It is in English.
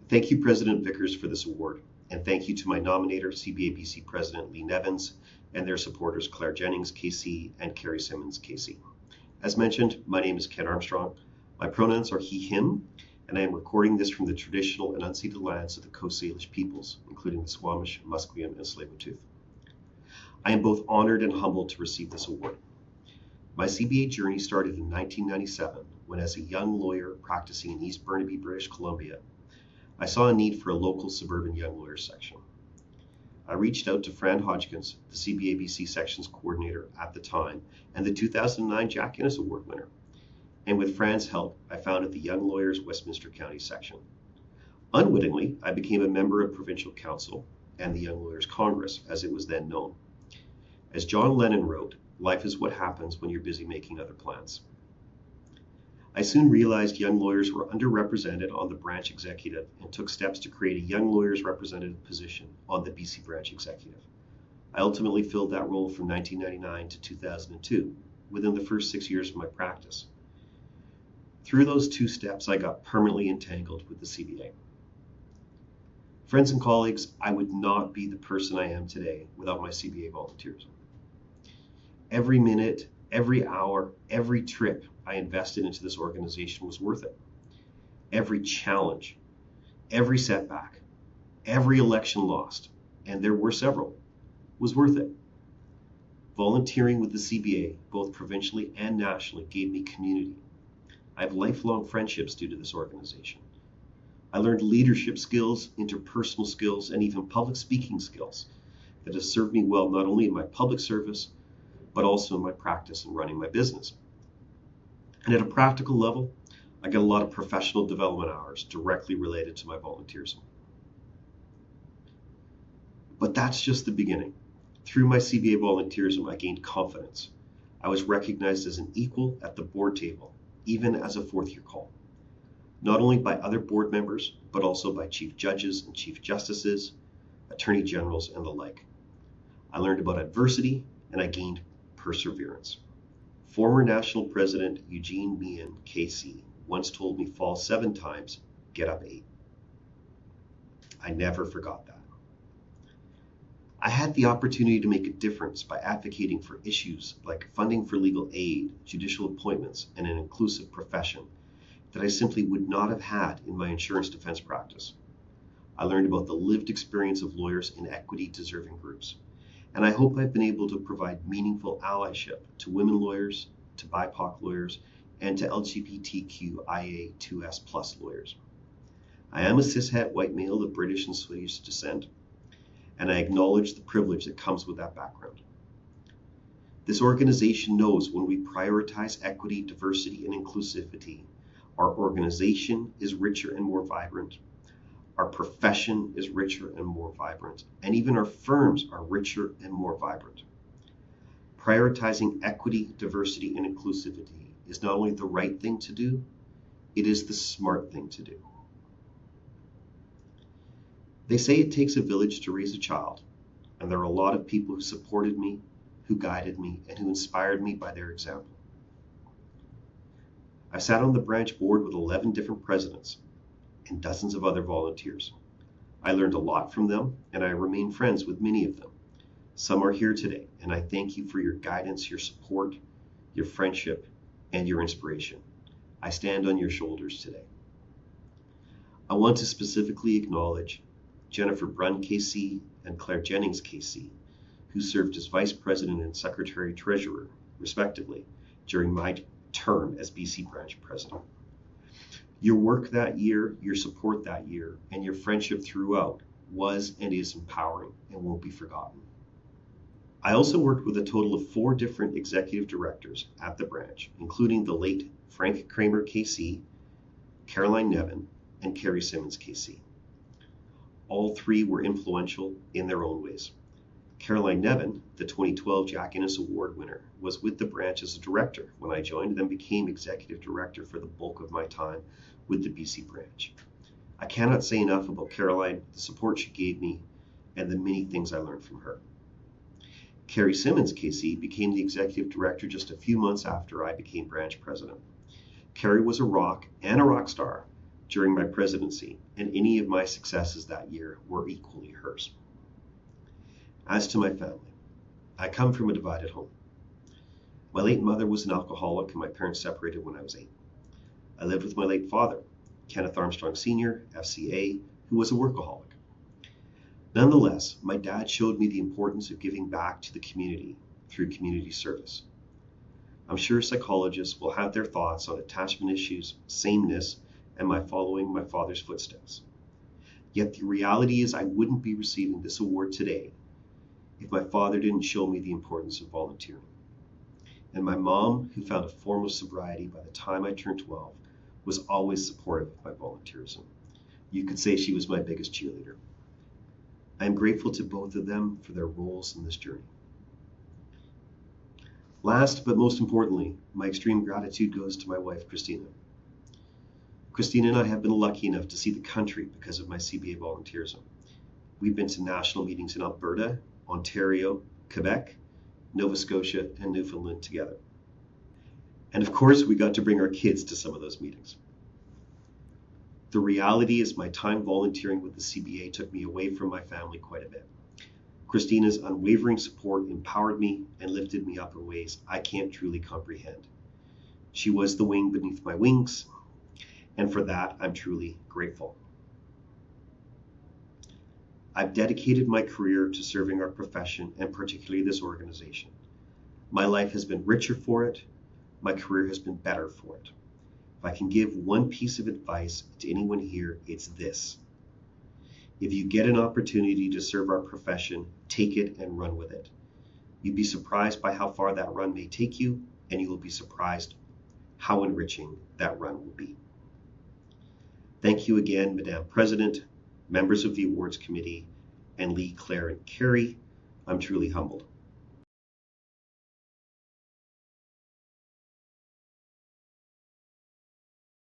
Thank you, President Vickers, for this award, and thank you to my nominator, CBA BC President Lee Nevins, and their supporters Claire Jennings, KC, and Carrie Simmons, KC. As mentioned, my name is Kenneth Armstrong. My pronouns are he, him, and I am recording this from the traditional and unceded lands of the Coast Salish peoples, including the Squamish, Musqueam, and Tsleil-Waututh. I am both honored and humbled to receive this award. My CBA journey started in 1997 when, as a young lawyer practicing in East Burnaby, British Columbia, I saw a need for a local suburban young lawyers section. I reached out to Fran Hodgkins, the CBA BC sections coordinator at the time and the 2009 Jack Innes Award winner. And with Fran's help, I founded the Young Lawyers Westminster County section. Unwittingly, I became a member of Provincial Council and the Young Lawyers Congress, as it was then known. As John Lennon wrote, life is what happens when you're busy making other plans. I soon realized young lawyers were underrepresented on the branch executive and took steps to create a young lawyers representative position on the BC branch executive. I ultimately filled that role from 1999 to 2002, within the first 6 years of my practice. Through those 2 steps, I got permanently entangled with the CBA. Friends and colleagues, I would not be the person I am today without my CBA volunteers. Every minute, every hour, every trip I invested into this organization was worth it. Every challenge, every setback, every election lost, and there were several, was worth it. Volunteering with the CBA, both provincially and nationally, gave me community. I have lifelong friendships due to this organization. I learned leadership skills, interpersonal skills, and even public speaking skills that have served me well not only in my public service, but also in my practice and running my business. And at a practical level, I get a lot of professional development hours directly related to my volunteerism. But that's just the beginning. Through my CBA volunteerism, I gained confidence. I was recognized as an equal at the board table, even as a 4th-year call, not only by other board members, but also by chief judges and chief justices, attorney generals, and the like. I learned about adversity, and I gained perseverance. Former National President Eugene Meehan, KC, once told me, fall 7 times, get up 8. I never forgot that. I had the opportunity to make a difference by advocating for issues like funding for legal aid, judicial appointments, and an inclusive profession that I simply would not have had in my insurance defense practice. I learned about the lived experience of lawyers in equity-deserving groups. And I hope I've been able to provide meaningful allyship to women lawyers, to BIPOC lawyers, and to LGBTQIA2S+ lawyers. I am a cishet white male of British and Swedish descent, and I acknowledge the privilege that comes with that background. This organization knows when we prioritize equity, diversity, and inclusivity, our organization is richer and more vibrant. Our profession is richer and more vibrant, and even our firms are richer and more vibrant. Prioritizing equity, diversity, and inclusivity is not only the right thing to do, it is the smart thing to do. They say it takes a village to raise a child, and there are a lot of people who supported me, who guided me, and who inspired me by their example. I sat on the branch board with 11 different presidents and dozens of other volunteers. I learned a lot from them, and I remain friends with many of them. Some are here today, and I thank you for your guidance, your support, your friendship, and your inspiration. I stand on your shoulders today. I want to specifically acknowledge Jennifer Brunn, KC, and Claire Jennings, KC, who served as Vice President and Secretary Treasurer, respectively, during my term as BC Branch President. Your work that year, your support that year, and your friendship throughout was and is empowering and won't be forgotten. I also worked with a total of 4 different executive directors at the branch, including the late Frank Kramer, KC, Caroline Nevin, and Carrie Simmons, KC. All 3 were influential in their own ways. Caroline Nevin, the 2012 Jack Innes Award winner, was with the branch as a director when I joined and then became executive director for the bulk of my time with the BC branch. I cannot say enough about Caroline, the support she gave me, and the many things I learned from her. Carrie Simmons, KC, became the executive director just a few months after I became branch president. Carrie was a rock and a rock star, during my presidency, and any of my successes that year were equally hers. As to my family, I come from a divided home. My late mother was an alcoholic and my parents separated when I was 8. I lived with my late father, Kenneth Armstrong Sr., FCA, who was a workaholic. Nonetheless, my dad showed me the importance of giving back to the community through community service. I'm sure psychologists will have their thoughts on attachment issues, sameness, and my following my father's footsteps. Yet the reality is I wouldn't be receiving this award today if my father didn't show me the importance of volunteering. And my mom, who found a form of sobriety by the time I turned 12, was always supportive of my volunteerism. You could say she was my biggest cheerleader. I am grateful to both of them for their roles in this journey. Last but most importantly, my extreme gratitude goes to my wife, Christina. Christina and I have been lucky enough to see the country because of my CBA volunteerism. We've been to national meetings in Alberta, Ontario, Quebec, Nova Scotia, and Newfoundland together. And of course, we got to bring our kids to some of those meetings. The reality is my time volunteering with the CBA took me away from my family quite a bit. Christina's unwavering support empowered me and lifted me up in ways I can't truly comprehend. She was the wing beneath my wings, and for that, I'm truly grateful. I've dedicated my career to serving our profession and particularly this organization. My life has been richer for it. My career has been better for it. If I can give one piece of advice to anyone here, it's this. If you get an opportunity to serve our profession, take it and run with it. You'd be surprised by how far that run may take you, and you will be surprised how enriching that run will be. Thank you again, Madam President, members of the Awards Committee, and Lee, Claire, and Carrie. I'm truly humbled.